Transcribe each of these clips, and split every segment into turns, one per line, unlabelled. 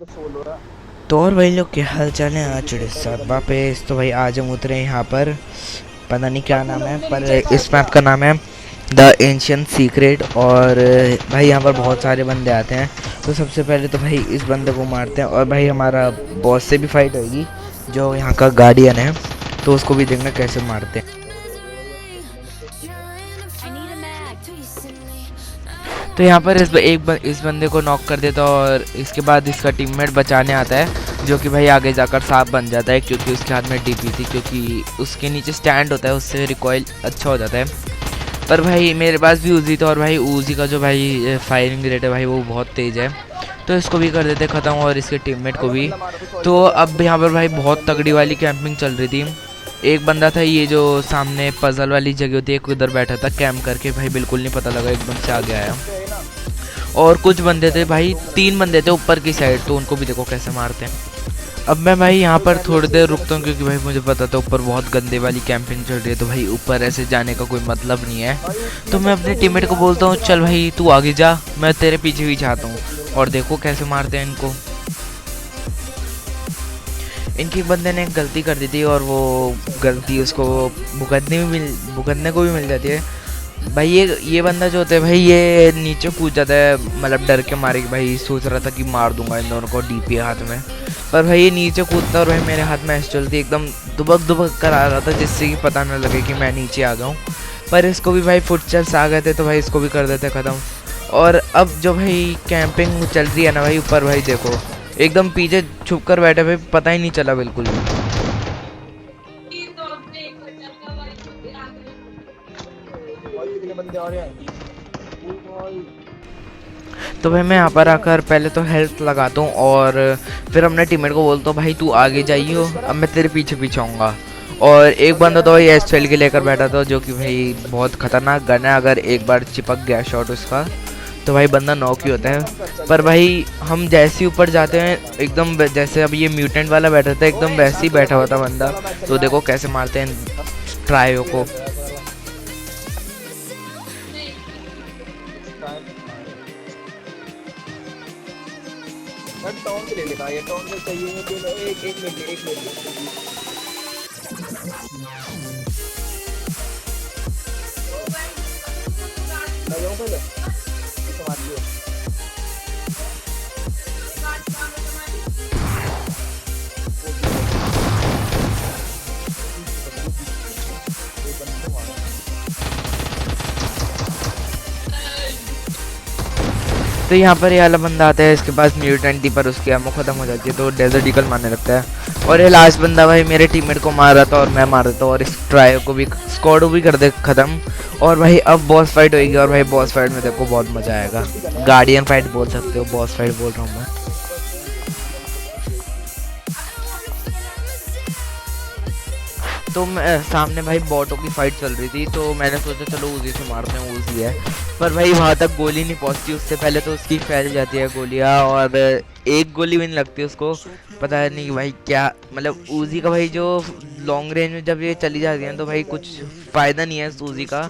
तो और भाई लोग, क्या हाल चाल है? आज सब वापस। तो भाई आज हम उतरे यहाँ पर, पता नहीं क्या नाम है, पर इस मैप का नाम है द एंशियंट सीक्रेट। और भाई यहाँ पर बहुत सारे बंदे आते हैं। तो सबसे पहले तो भाई इस बंदे को मारते हैं, और भाई हमारा बॉस से भी फाइट होगी, जो यहाँ का गार्डियन है। तो उसको भी देखना कैसे मारते हैं। तो यहाँ पर इस बंदे को नॉक कर देता, और इसके बाद इसका टीममेट बचाने आता है, जो कि भाई आगे जाकर सांप बन जाता है, क्योंकि उसके हाथ में डीपी थी, क्योंकि उसके नीचे स्टैंड होता है, उससे रिकॉइल अच्छा हो जाता है। पर भाई मेरे पास भी ऊजी था, और भाई ऊजी का जो भाई फायरिंग रेट है भाई वो बहुत तेज़ है। तो इसको भी कर देते ख़त्म, और इसके टीममेट को भी। तो अब यहाँ पर भाई बहुत तगड़ी वाली कैंपिंग चल रही थी। एक बंदा था ये जो सामने पजल वाली जगह होती है, एक उधर बैठा था कैंप करके, भाई बिल्कुल नहीं पता लगा, एकदम से आगे आया। और कुछ बंदे थे भाई, 3 बंदे थे ऊपर की साइड, तो उनको भी देखो कैसे मारते हैं। अब मैं भाई यहाँ पर थोड़ी देर रुकता हूँ, क्योंकि भाई मुझे पता था ऊपर बहुत गंदे वाली कैंपिंग चल रही है, तो भाई ऊपर ऐसे जाने का कोई मतलब नहीं है। तो मैं अपने टीममेट को बोलता हूँ, चल भाई तू आगे जा, मैं तेरे पीछे भी चाहता हूँ। और देखो कैसे मारते हैं इनको। इनकी बंदे ने एक गलती कर दी थी, और वो गलती उसको भुगतने को भी मिल जाती है। भाई ये बंदा जो होता है भाई, ये नीचे कूद जाता है, मतलब डर के मारे कि भाई सोच रहा था कि मार दूंगा इन दोनों को डीपी हाथ में। पर भाई ये नीचे कूदता, और भाई मेरे हाथ में ऐसे चलती एकदम दुबक दुबक कर आ रहा था, जिससे कि पता न लगे कि मैं नीचे आ गया हूँ। पर इसको भी भाई फुटस्टेप्स आ गए थे, तो भाई इसको भी कर देते ख़त्म। और अब जो भाई कैंपिंग चल रही है ना भाई, ऊपर भाई देखो एकदम पीछे छुप कर बैठे भाई, पता ही नहीं चला बिल्कुल भी। तो भाई मैं यहाँ पर आकर पहले तो हेल्थ लगाता हूँ, और फिर अपने टीममेट को बोलता हूँ भाई तू आगे जाइयो, अब मैं तेरे पीछे पीछे आऊँगा। और एक बंदा तो भाई एस के लेकर बैठा था, जो कि भाई बहुत खतरनाक गन है, अगर एक बार चिपक गया शॉट उसका तो भाई बंदा नॉक ही होता है। पर भाई हम जैसे ही ऊपर जाते हैं, एकदम जैसे अब ये म्यूटेंट वाला बैठा था, एकदम वैसे ही बैठा हुआ था बंदा। तो देखो कैसे मारते हैं ट्रायो को। ले लेगा ये टॉन में चाहिए, एक मिनट तो यहाँ पर ये वाला बंदा आता है, इसके पास म्यूटेंट थी, पर उसकी एमो खत्म हो जाती है, तो डेजर्ट ईगल मारने लगता है। और ये लास्ट बंदा भाई मेरे टीममेट को मार रहा था, और मैं मार देता हूँ, और इस ट्राई को भी स्क्वाड भी कर दे खत्म। और भाई अब बॉस फाइट होगी, और भाई बॉस फाइट में देखो बहुत मज़ा आएगा। गार्डियन फाइट बोल सकते हो, बॉस फाइट बोल रहा हूँ मैं। तो मैं सामने भाई बॉटों की फाइट चल रही थी, तो मैंने सोचा चलो उसी से मारते हैं, उसी है। पर भाई वहाँ तक गोली नहीं पहुँचती, उससे पहले तो उसकी फैल जाती है गोलियाँ, और एक गोली भी नहीं लगती उसको। पता नहीं भाई क्या, मतलब उजी का भाई जो लॉन्ग रेंज में जब ये चली जाती है तो भाई कुछ फ़ायदा नहीं है उजी का।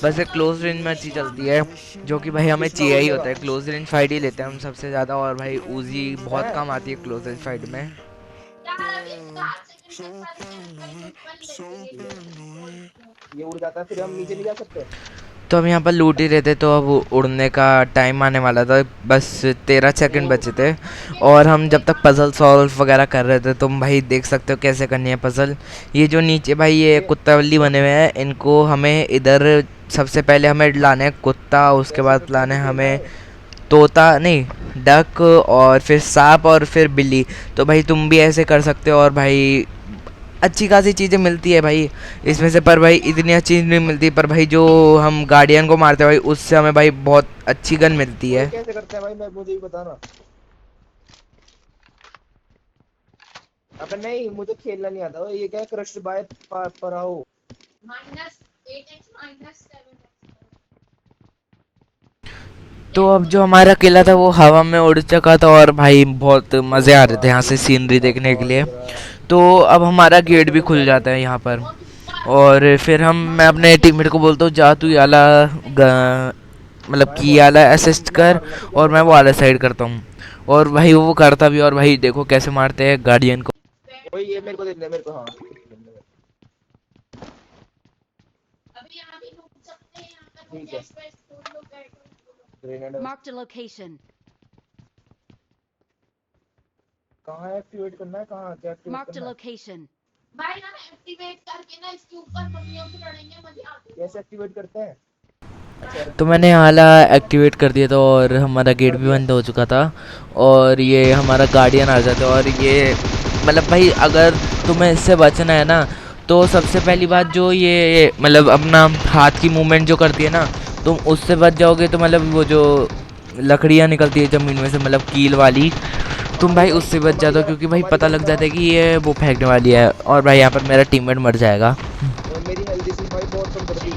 बस एक क्लोज रेंज में अच्छी चलती है, जो कि भाई हमें चाहिए ही होता है। क्लोज रेंज फाइट ही लेते हैं हम सबसे ज़्यादा, और भाई उजी बहुत कम आती है क्लोज रेंज फाइट में। ये उड़ जाता है, फिर हम नीचे नहीं जा सकते। तो हम यहाँ पर लूट ही रहे थे, तो अब उड़ने का टाइम आने वाला था, बस 13 सेकंड बचे थे। और हम जब तक पजल सॉल्व वगैरह कर रहे थे, तुम भाई देख सकते हो कैसे करनी है पजल। ये जो नीचे भाई ये कुत्ता बल्ली बने हुए हैं, इनको हमें इधर सबसे पहले हमें लाना है कुत्ता, उसके बाद लाना है हमें तोता नहीं डक, और फिर सांप, और फिर बिल्ली। तो भाई तुम भी ऐसे कर सकते हो, और भाई अच्छी खासी चीज़ें मिलती है भाई इसमें से। पर भाई इतनी अच्छी नहीं मिलती, पर भाई जो हम गार्डियन को मारते हैं भाई, उससे हमें भाई बहुत अच्छी गन मिलती है। कैसे करते हैं भाई, मैं मुझे भी बताना। अब नहीं, मुझे खेलना नहीं आता। ये क्या क्रश्ड बाय पराओ -8x -7। तो अब जो हमारा किला था वो हवा में उड़ चुका था, और भाई बहुत मज़े आ रहे थे यहाँ से सीनरी देखने के लिए। तो अब हमारा गेट भी खुल जाता है यहाँ पर, और फिर मैं अपने टीममेट को बोलता हूँ जा तू ये वाला मतलब कि ये वाला असिस्ट कर, और मैं वो वाला साइड करता हूँ। और भाई वो करता भी, और भाई देखो कैसे मारते हैं गार्डियन को।
वही ये मेरे को दे दे, मेरे को हाँ ठीक है। Grenade
Marked a location.
कहाँ एक्टिवेट करना है, कहाँ क्या एक्टिवेट
Marked a
करना है,
location.
भाई हम एक्टिवेट करके ना इसके ऊपर मम्मियों से लड़ेंगे मजे आते
कैसे एक्टिवेट करते हैं? अच्छा
तो मैंने हाला एक्टिवेट कर दिया था और हमारा गेट
कर
भी
दिया।
बंद हो चुका था। और ये हमारा गार्डियन आ जाता है, और ये मतलब भाई अगर तुम्हें इससे बचना है ना, तो सबसे पहली बात जो ये मतलब अपना हाथ की मूवमेंट जो करती है ना, तुम उससे बच जाओगे। तो मतलब वो जो लकड़ियाँ निकलती है ज़मीन में से, मतलब कील वाली, तुम भाई उससे बच जाते हो, क्योंकि भाई
हमारी
पता
गन
लग
का
जाता है कि ये वो फेंकने वाली है, और भाई यहाँ पर मेरा टीममेट मर जाएगा।
मेरी हेल्थ इसी भाई बहुत कम कर दी।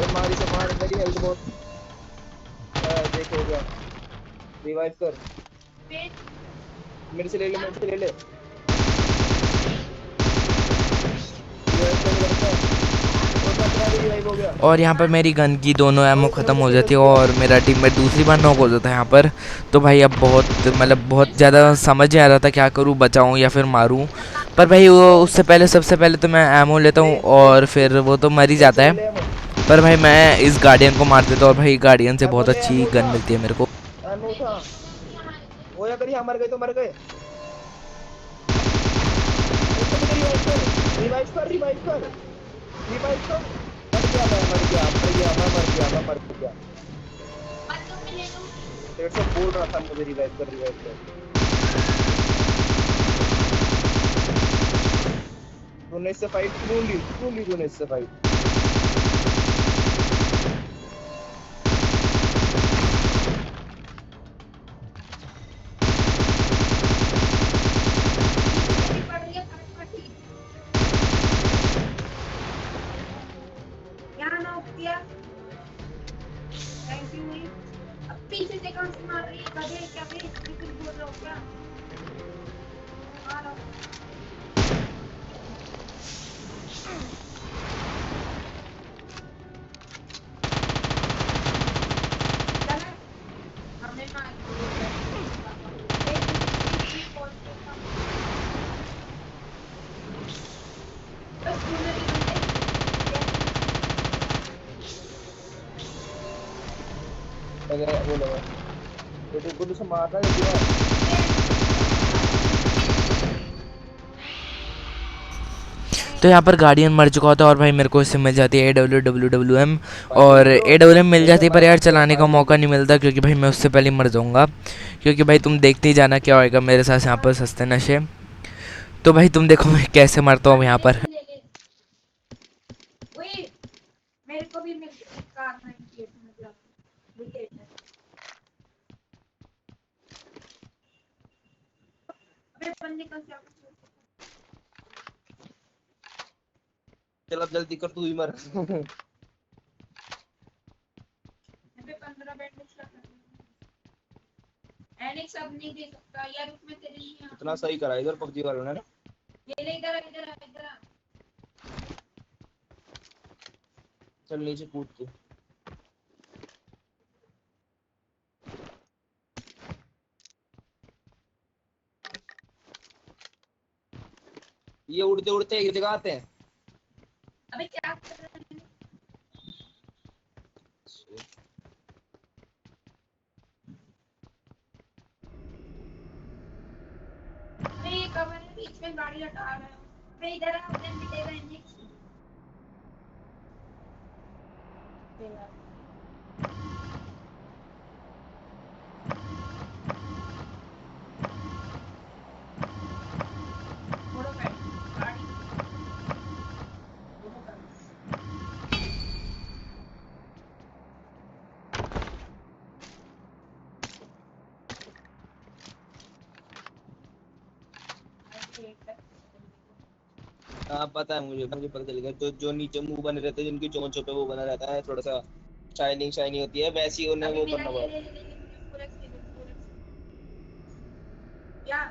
और मारी से मार, मेरी हेल्थ बहुत देख हो गया। रिवाइव कर, मेरे से ले ले, मेरे से ले ले। रिवाइव कर लड़का, और मैं रिवाइव हो गया।
और यहाँ पर मेरी गन की दोनों एमो
ओए
ख़त्म
तूने
हो
कैसे
जाती
कर
है,
दिया?
और मेरा टीममेट दूसरी बार नॉक हो जाता है यहाँ पर। तो भाई अब बहुत मतलब बहुत ज़्यादा समझ नहीं आ रहा था क्या करूँ, बचाऊँ या फिर मारूँ। पर भाई वो उससे पहले सबसे पहले तो मैं एमो लेता हूँ,
ले ले,
और फिर वो तो मर ही
मेरे से
जाता
ले
है।
ले एमो।
पर भाई मैं इस गार्डियन को मार देता हूँ, और भाई गार्डियन से
एमो
बहुत
ले,
अच्छी
एमो
गन
उठा,
मिलती है मेरे को।
एमो उठा। वो अगर यहाँ मर गए तो मर गए। रिवाइव कर, रिवाइव कर, रिवाइव कर। मर गया मैं, मर गया, मर गया मैं, मर गया मैं, मर गया। तेरे से बोल रहा था मुझे रिवाइव कर, रिवाइव कर। तूने इससे फाइट क्यों ली तूने इससे फाइट?
पड़ रही है फटफटी यहाँ ना किया। थैंक यू हुई। अब पीछे से कौन से मार रही है गधे, क्या बे इसकी कुछ बोल रहा हो क्या? आ रहा हूँ। चला हमने मार दिया। बस तूने भी
अगर वो लगा तो तुमको तो मारना है दिया।
तो यहाँ पर गार्डियन मर चुका होता है, और भाई मेरे को इससे मिल जाती है AWM।
भाई
और
देख लो,
AWM मिल
देख
जाती है, पर
हमारे
यार
हाथ से
चलाने का
फाइट
मौका
होगी।
नहीं मिलता, क्योंकि भाई मैं उससे पहले ही मर जाऊँगा। क्योंकि भाई तुम देखते ही जाना क्या होएगा मेरे साथ यहाँ पर सस्ते नशे। तो भाई तुम देखो मैं कैसे मरता हूँ यहाँ पर।
ले वही मेरे को भी मिल कार 98 मतलब विकेट है। अबे बंदे का क्या
चल अब जल्दी कर, तू ही मर।
अबे 15 बैंडेज का एनिक्स अब नहीं दे सकता यार, उसमें तेरे लिए
इतना सही करा इधर पबजी वालों ने ना।
ये ले इधर इधर इधर।
चल नीचे कूद के। ये उड़ते उड़ते एक जगह आते हैं।
अबे क्या कर रहा है? अबे ये कवर है, बीच में गाड़ी हटा रहा है। अबे इधर आ, उधर मिलेगा एनिक्स। छोड़ो बैठ गाड़ी दोनों कर।
हाँ पता है, मुझे मुझे पता चल गया। तो जो नीचे मुंह बने रहते हैं, जिनकी चोंचों पे वो बना रहता है थोड़ा सा शाइनिंग शाइनिंग होती है, वैसी उन्हें
अभी
वो
मेरा
करना
ये
पड़ा।
ले ले ले ले मुझे फोरेक्स दे दे फोरेक्स। क्या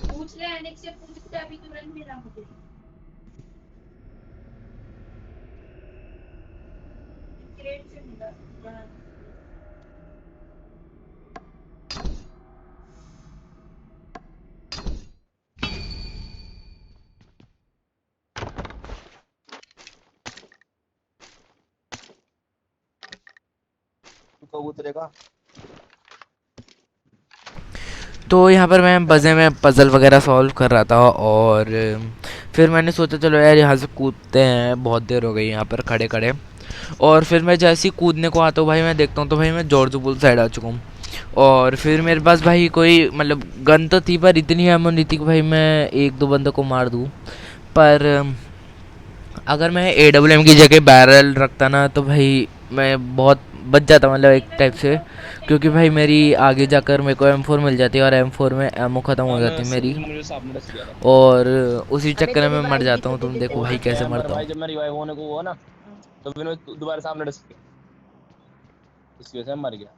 पूछ ले एनिक्स से, पूछ ले अभी तुरंत मिला मुझे। क्रेट से मिला।
उतरेगा।
तो यहाँ पर मैं बजे में पज़ल वगैरह सॉल्व कर रहा था, और फिर मैंने सोचा चलो यार यहाँ से कूदते हैं, बहुत देर हो गई यहाँ पर खड़े खड़े। और फिर मैं जैसे ही कूदने को आता हूँ भाई, मैं देखता हूँ तो भाई मैं जॉर्ज बुल साइड आ चुका हूँ। और फिर मेरे पास भाई कोई मतलब गन तो थी, पर इतनी एमो नहीं थी कि भाई मैं एक दो बंदों को मार दूँ। पर अगर मैं AWM की जगह बैरल रखता ना तो भाई मैं बहुत बच जाता, मतलब एक टाइप से। क्योंकि भाई मेरी आगे जाकर मेरे को M4 मिल जाती है, और M4 में एमो ख़त्म हो जाती है मेरी,
मुझे सामने डस गया था।
और उसी
अरे
चक्कर में
तेरे
मैं मर
भाई
जाता हूँ।
पीछे
तुम
देख
देखो
तेरे
भाई
पीछे।
कैसे
मेरा
मरता हूँ।
भाई जब मैं रिवाइव होने को हुआ ना, तो फिर मैं दोबारा सामने डस गया, इसकी वजह से मैं मर गया।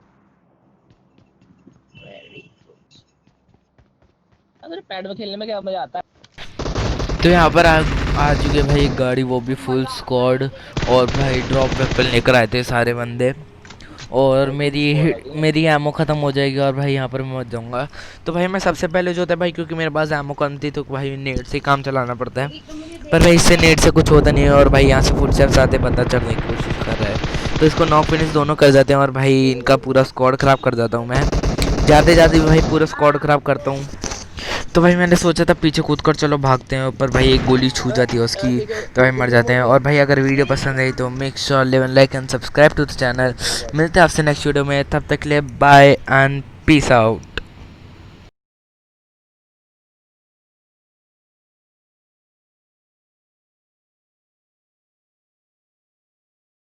अगर पैड में खेलने में क्या मजा आता है।
तो यहाँ पर आ चुके भाई एक गाड़ी, वो भी फुल स्क्वाड, और भाई ड्रॉप वेपन लेकर आए थे सारे बंदे। और
भाई फुल
मेरी
स्क्वाड आ गई है।
मेरी एमो ख़त्म हो जाएगी, और भाई यहाँ पर मैं मर जाऊँगा। तो भाई मैं सबसे पहले जो होता है भाई, क्योंकि मेरे पास एमो कम थी, तो भाई नेट से ही काम चलाना पड़ता है। पर भाई इससे नेट से कुछ होता नहीं है, और भाई यहाँ से फुटस्टेप्स आते बंदा चढ़ने की कोशिश कर रहा है, तो इसको नॉक फिनिश दोनों कर जाते हैं, और भाई इनका पूरा स्क्वाड ख़राब कर जाता हूँ मैं। जाते जाते भाई पूरा स्क्वाड ख़राब करता हूँ। तो भाई मैंने सोचा था पीछे कूद कर चलो भागते हैं, पर भाई एक गोली छू जाती है उसकी, तो भाई मर जाते हैं। और भाई अगर वीडियो पसंद आई तो make sure leave like and subscribe to the channel. मिलते हैं आपसे नेक्स्ट वीडियो में, तब तक के लिए बाय एंड पीस आउट।